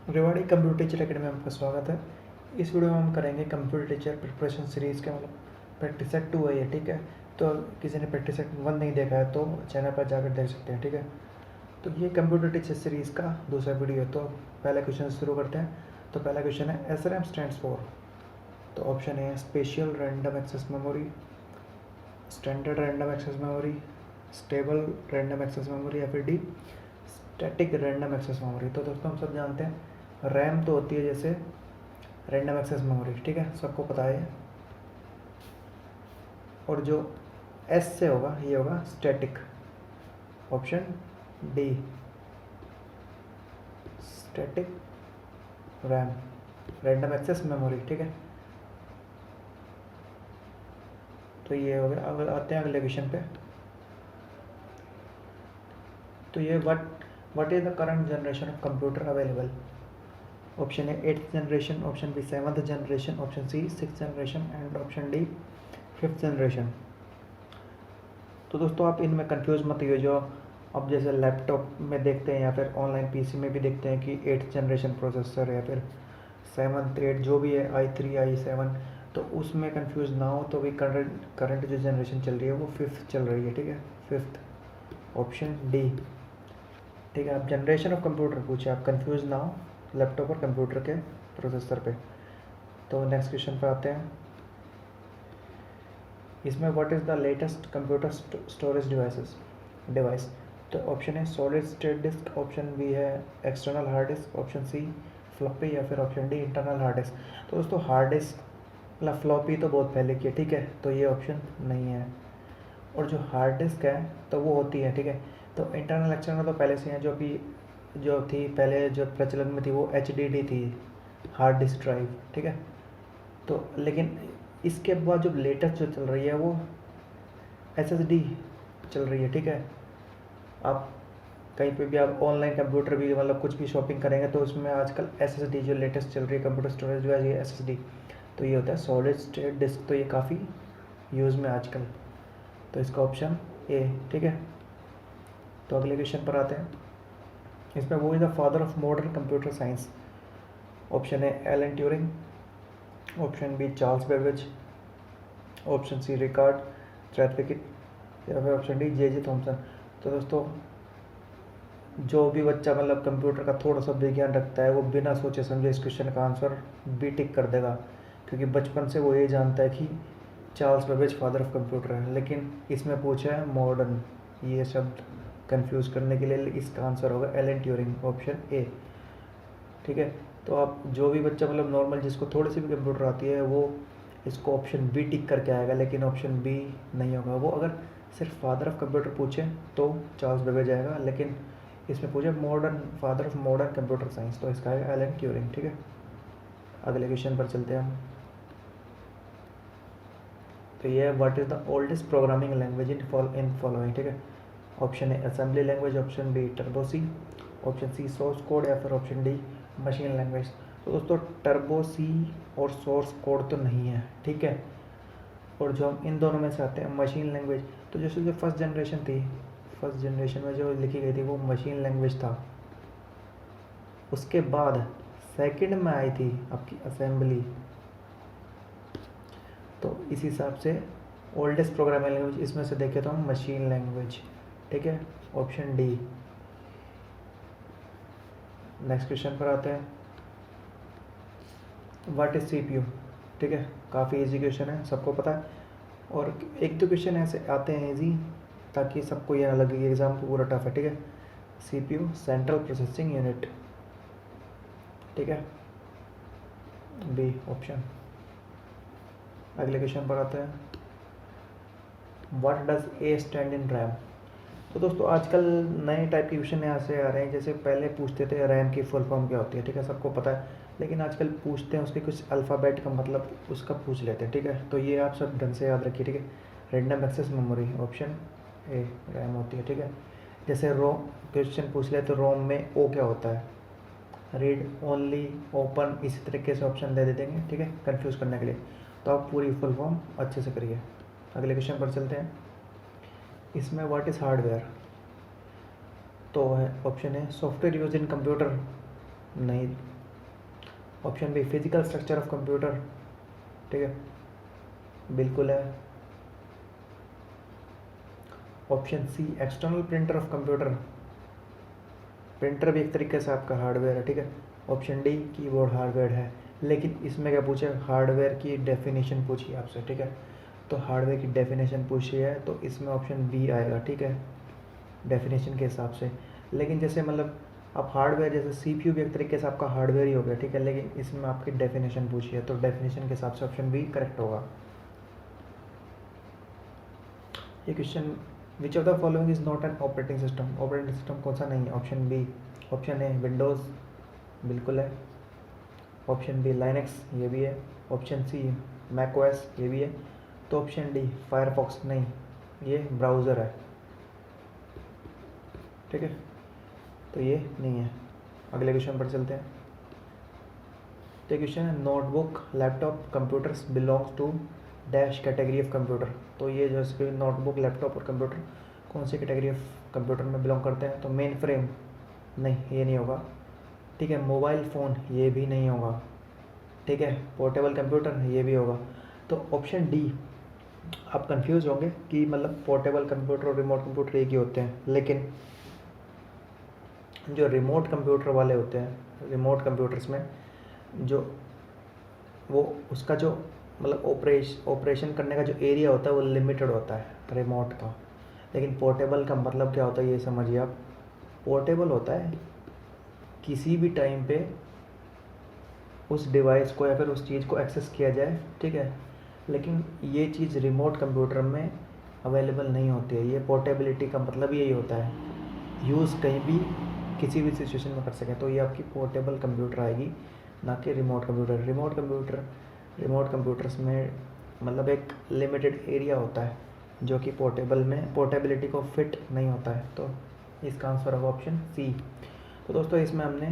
Rewari computer teacher academy में आपका स्वागत है। इस वीडियो में हम करेंगे कंप्यूटर टीचर प्रिपरेशन सीरीज़ के मतलब प्रैक्टिस सेट 2 है, ठीक है। तो किसी ने प्रैक्टिस सेट 1 नहीं देखा है तो चैनल पर जाकर देख सकते हैं, ठीक है। तो ये कंप्यूटर टीचर सीरीज़ का दूसरा वीडियो है। तो पहले क्वेश्चन शुरू करते हैं। तो पहला क्वेश्चन है SRAM स्टैंड्स फॉर। तो ऑप्शन है special random access memory, standard random access memory, stable random access memory या फिर D static random access memory. तो दोस्तों हम सब जानते हैं रैम तो होती है जैसे रैंडम एक्सेस मेमोरी, ठीक है, सबको पता है। और जो एस से होगा ये होगा static, option D static RAM random access memory, ठीक है। तो ये हो गया। अगर आते हैं अगले क्वेश्चन पे। तो ये what is the current generation of computer available. Option है 8th generation, option B 7th generation, option C 6th generation and option D 5th generation. तो दोस्तों आप इनमें कंफ्यूज मत होइए। जो अब जैसे लैपटॉप में देखते हैं या फिर ऑनलाइन पीसी में भी देखते हैं कि 8th जनरेशन प्रोसेसर या फिर 7th 8 जो भी है i3 i7, तो उसमें कंफ्यूज ना हो। तो भी करंट जो जनरेशन चल रही है वो 5th चल रही है, ठीक है, 5th, ऑप्शन डी, ठीक है। आप जनरेशन ऑफ कंप्यूटर पूछे, आप कंफ्यूज ना हो लैपटॉप और कंप्यूटर के प्रोसेसर पे। तो नेक्स्ट क्वेश्चन पे आते हैं। इसमें what is the latest computer storage device. तो ऑप्शन है solid state disk, option B है external hard disk, option C floppy या फिर option D internal hard disk. तो दोस्तों हार्ड डिस्क मतलब फ्लॉपी तो बहुत पहले की है, ठीक है, तो ये ऑप्शन नहीं है। और जो हार्ड डिस्क है तो वो होती है, ठीक है। तो इंटरनल एक्सटर्नल तो पहले से हैं। जो थी पहले जो प्रचलन में थी वो HDD थी, हार्ड डिस्क ड्राइव, ठीक है। तो लेकिन इसके बाद जो लेटेस्ट जो चल रही है वो SSD चल रही है, ठीक है। आप कहीं पे भी आप ऑनलाइन कंप्यूटर भी मतलब कुछ भी शॉपिंग करेंगे तो उसमें आजकल SSD जो लेटेस्ट चल रही है कंप्यूटर स्टोरेज जो है ये SSD। तो ये होता है सॉलिड स्टेट डिस्क। तो ये काफ़ी यूज़ में आजकल। तो इसका ऑप्शन ए, ठीक है। तो अगले क्वेश्चन पर आते हैं। इसमें who is the father of modern computer science. Option है Alan Turing, option B Charles Babbage, option C Richard Trevithick या फिर ऑप्शन डी जे थॉमसन। तो दोस्तों जो भी बच्चा मतलब कंप्यूटर का थोड़ा सा भी ज्ञान रखता है वो बिना सोचे समझे इस क्वेश्चन का आंसर बी टिक कर देगा, क्योंकि बचपन से वो ये जानता है कि Charles Babbage father of computer है। लेकिन इसमें पूछा है मॉडर्न, ये शब्द कंफ्यूज करने के लिए इसका आंसर होगा एलन ट्यूरिंग, ऑप्शन ए, ठीक है। तो आप जो भी बच्चा मतलब नॉर्मल जिसको थोड़ी सी भी कंप्यूटर आती है वो इसको ऑप्शन बी टिक करके आएगा, लेकिन ऑप्शन बी नहीं होगा। वो अगर सिर्फ फादर ऑफ कंप्यूटर पूछे तो चार्ल्स बेबेज आएगा, लेकिन इसमें पूछे modern father of modern computer science तो इसका है एलन ट्यूरिंग, ठीक है। अगले क्वेश्चन पर चलते हैं हम। तो ये है what is the oldest programming language in following, ठीक है। ऑप्शन है assembly language, option B turbo C, option C source code या फिर ऑप्शन डी मशीन लैंग्वेज। तो दोस्तों टर्बो सी और सोर्स कोड तो नहीं है, ठीक है। और जो हम इन दोनों में से आते हैं मशीन लैंग्वेज, तो जैसे जो फर्स्ट जनरेशन थी, फर्स्ट जनरेशन में जो लिखी गई थी वो मशीन लैंग्वेज था। उसके बाद सेकंड में आई थी आपकी असेंबली। तो इस हिसाब से ओल्डेस्ट प्रोग्रामिंग लैंग्वेज इसमें से देखें तो हम मशीन लैंग्वेज, ठीक है, ऑप्शन डी। नेक्स्ट क्वेश्चन पर आते हैं। व्हाट इज CPU, ठीक है, काफ़ी इजी क्वेश्चन है, सबको पता है। और एक दो क्वेश्चन ऐसे आते हैं इजी ताकि सबको ये ना लगे कि एग्ज़ाम पूरा टफ है, ठीक है। CPU सेंट्रल प्रोसेसिंग यूनिट, ठीक है, बी ऑप्शन। अगले क्वेश्चन पर आते हैं। What does a stand in RAM. तो दोस्तों आजकल नए टाइप के क्वेश्चन यहाँ से आ रहे हैं। जैसे पहले पूछते थे रैम की फुल फॉर्म क्या होती है, ठीक है, सबको पता है। लेकिन आजकल पूछते हैं उसके कुछ अल्फ़ाबेट का मतलब उसका पूछ लेते हैं, ठीक है। तो ये आप सब ढंग से याद रखिए, ठीक है। Random access memory, option A RAM होती है, ठीक है। जैसे रोम क्वेश्चन पूछ ले तो रोम में ओ क्या होता है, रीड ओनली ओपन, इसी तरीके से ऑप्शन दे देंगे, ठीक है, कन्फ्यूज़ करने के लिए। तो आप पूरी फुल फॉर्म अच्छे से करिए। अगले क्वेश्चन पर चलते हैं। इसमें व्हाट इज़ हार्डवेयर। तो है ऑप्शन है सॉफ्टवेयर यूज इन कंप्यूटर, नहीं, option B physical structure of computer, ठीक है, बिल्कुल है। Option C external printer of computer, printer भी एक तरीके से आपका हार्डवेयर है, ठीक है। ऑप्शन डी कीबोर्ड हार्डवेयर है, लेकिन इसमें क्या पूछे, हार्डवेयर की डेफिनेशन पूछी आपसे, ठीक है। तो हार्डवेयर की डेफिनेशन पूछी है तो इसमें ऑप्शन बी आएगा, ठीक है, डेफिनेशन के हिसाब से। लेकिन जैसे मतलब आप हार्डवेयर, जैसे सीपीयू भी एक तरीके से आपका हार्डवेयर ही हो गया, ठीक है, लेकिन इसमें आपकी डेफिनेशन पूछी है तो डेफिनेशन के हिसाब से ऑप्शन बी करेक्ट होगा। ये question, which of the following is not an operating system, operating system कौन सा नहीं है? Option B, option A Windows, बिल्कुल है। ऑप्शन बी लाइनक्स, ये भी है। ऑप्शन सी मैक ओएस, ये भी है। तो ऑप्शन डी फायरफॉक्स, नहीं, ये ब्राउज़र है, ठीक है, तो ये नहीं है। अगले क्वेश्चन पर चलते हैं। तो क्वेश्चन है notebook laptop computers belongs to dash category of computer. तो ये जैसे नोटबुक लैपटॉप और कंप्यूटर कौन सी कैटेगरी ऑफ कंप्यूटर में बिलोंग करते हैं? तो मेन फ्रेम, नहीं, ये नहीं होगा, ठीक है। मोबाइल फ़ोन, ये भी नहीं होगा, ठीक है। पोर्टेबल कंप्यूटर, ये भी होगा। तो ऑप्शन डी, आप कंफ्यूज होंगे कि मतलब पोर्टेबल कंप्यूटर और रिमोट कंप्यूटर एक ही होते हैं, लेकिन जो रिमोट कंप्यूटर वाले होते हैं, रिमोट कंप्यूटर्स में जो वो उसका जो मतलब ऑपरेशन करने का जो एरिया होता है वो लिमिटेड होता है रिमोट का। लेकिन पोर्टेबल का मतलब क्या होता है, ये समझिए आप। पोर्टेबल होता है किसी भी टाइम पे उस डिवाइस को या फिर उस चीज़ को एक्सेस किया जाए, ठीक है। लेकिन ये चीज़ रिमोट कंप्यूटर में अवेलेबल नहीं होती है। ये पोर्टेबिलिटी का मतलब यही होता है, यूज़ कहीं भी किसी भी सिचुएशन में कर सकें। तो ये आपकी पोर्टेबल कंप्यूटर आएगी, ना कि रिमोट कंप्यूटर। रिमोट कंप्यूटर्स में मतलब एक लिमिटेड एरिया होता है जो कि पोर्टेबल में पोर्टेबिलिटी को फिट नहीं होता है। तो इसका आंसर होगा ऑप्शन सी। तो दोस्तों इसमें हमने